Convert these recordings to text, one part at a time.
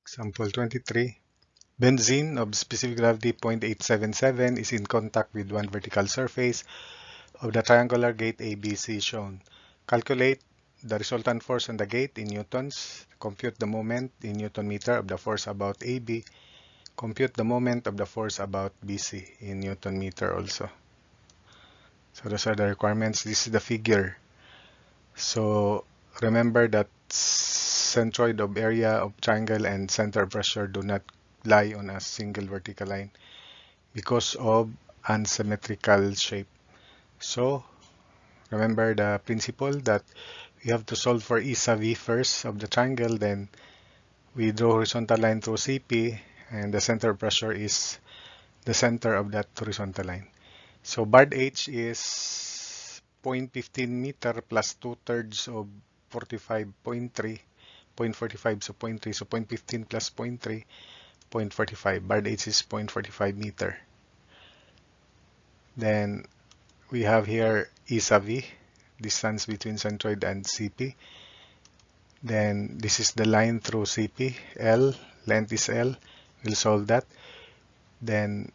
Example 23. Benzene of specific gravity 0.877 is in contact with one vertical surface of the triangular gate ABC shown. Calculate the resultant force on the gate in newtons. Compute the moment in Newton meter of the force about AB. Compute the moment of the force about BC in Newton meter also. So those are the requirements. This is the figure. So remember that centroid of area of triangle and center of pressure do not lie on a single vertical line because of unsymmetrical shape. So remember the principle that we have to solve for E sub V first of the triangle, then we draw horizontal line through CP, and the center of pressure is the center of that horizontal line. So BARD H is 0.15 meter plus 2/3 of 45.3, 0.45, so 0.3, so 0.15 plus 0.3, 0.45. BARD H is 0.45 meter. Then we have here E sub V, distance between centroid and CP. Then this is the line through CP, L, length is L, we'll solve that. Then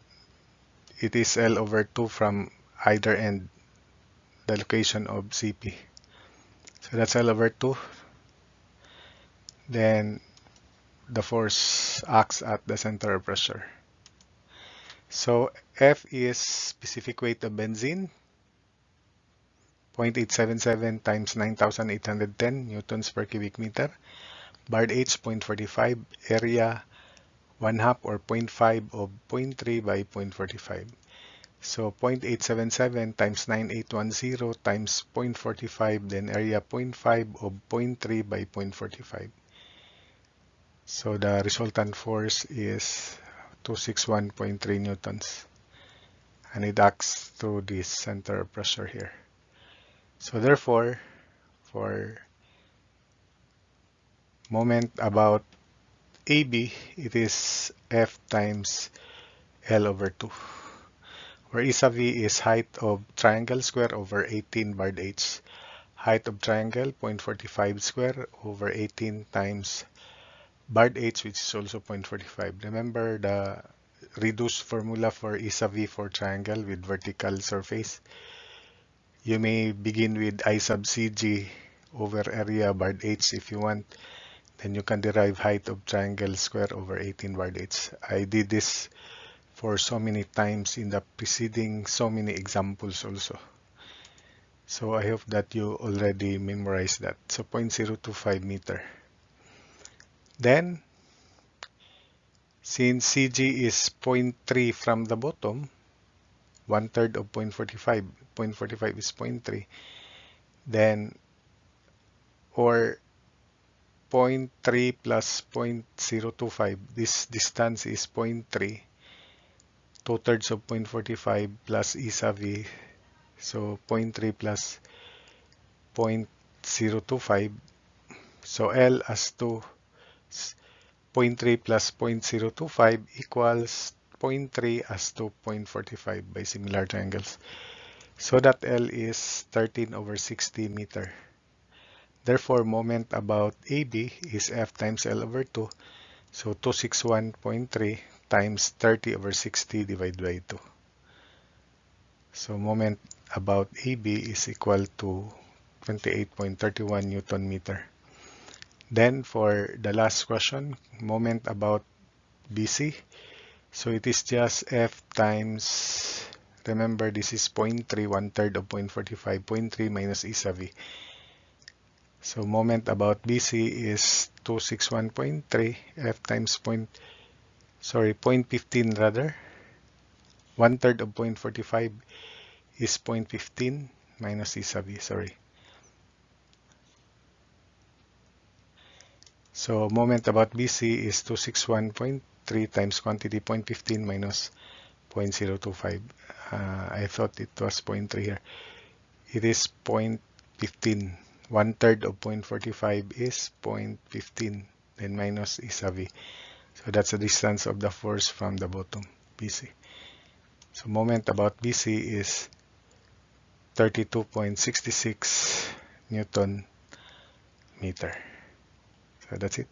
it is L over 2 from either end, the location of CP. So that's L over 2. Then the force acts at the center of pressure. So F is specific weight of benzene, 0.877 times 9,810 newtons per cubic meter. BARD H 0.45, area 1/2 or 0.5 of 0.3 by 0.45. So 0.877 times 9810 times 0.45, then area 0.5 of 0.3 by 0.45. So the resultant force is 261.3 newtons. And it acts through this center of pressure here. So therefore, for moment about AB, it is F times L over 2. Where E sub V is height of triangle square over 18 BARD H. Height of triangle 0.45 square over 18 times BARD H, which is also 0.45. Remember the reduced formula for E sub V for triangle with vertical surface. You may begin with I sub CG over area BARD H if you want. Then you can derive height of triangle square over 18 BARD H. I did this for so many times in the preceding so many examples also. So I hope that you already memorized that. So 0.025 meter. Then, since CG is 0.3 from the bottom, 1/3 of 0.45, 0.45 is 0.3, then, or 0.3 plus 0.025, this distance is 0.3, 2/3 of 0.45 plus E sub V, so 0.3 plus 0.025, so L as 2, 0.3 plus 0.025 equals 0.3 as to 0.45 by similar triangles. So that L is 13 over 60 meter. Therefore, moment about AB is F times L over 2. So 261.3 times 30 over 60 divided by 2. So moment about AB is equal to 28.31 Newton meter. Then for the last question, moment about BC. So it is just F times, remember this is 0.3, 1/3 of 0.45, 0.3 minus E sub V. So moment about BC is 261.3, F times 0.15 rather. 1/3 of 0.45 is 0.15 minus E sub V, sorry. So moment about BC is 261.3 times quantity 0.15 minus 0.025. I thought it was 0.3 here. It is 0.15. 1/3 of 0.45 is 0.15, then minus E sub V. So that's the distance of the force from the bottom, BC. So moment about BC is 32.66 Newton meter. So that's it.